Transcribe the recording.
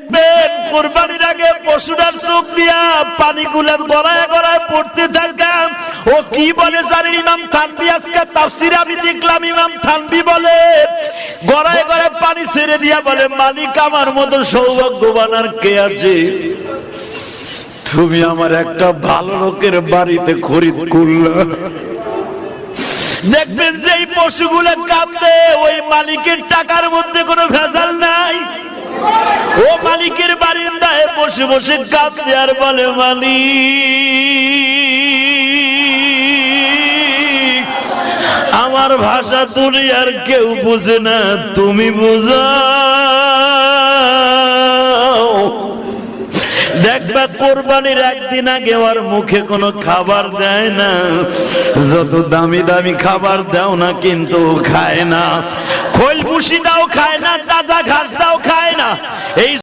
দেখবেন কুরবানির আগে পশুটার চোখ দিয়া পানিগুলো গড়ায় গড়ায় পড়তে থাকে। ও কি বলে জানেন ইমাম থানভী আজকে তাফসীরে আমি দেখলাম ইমাম থানভী বলে গড়ায় গড়ায় পানি ছেড়ে দিয়া বলে মালিক আমার মতো সৌভাগ্যবান আর কে আছে, তুমি আমার একটা ভালো লোকের বাড়িতে খরিদ করলা। দেখবেন যে এই পশুগুলো কাঁদে ওই মালিকের টাকার মধ্যে কোনো ভেজাল নাই। ও মালিকের বারিন্দায় বসে বসে কাঁদে আর বলে মালিক আমার ভাষা তুমি আর কেউ বুঝে না, তুমি বুঝাও। দেখবা কোরবানির একদিন আগে ওর মুখে কোনো খাবার দেয় না, যত দামি দামি খাবার দাও না কিন্তু খায় না, খোল ভুসি দাও খায় না, তাজা ঘাস দাও খায় না। এই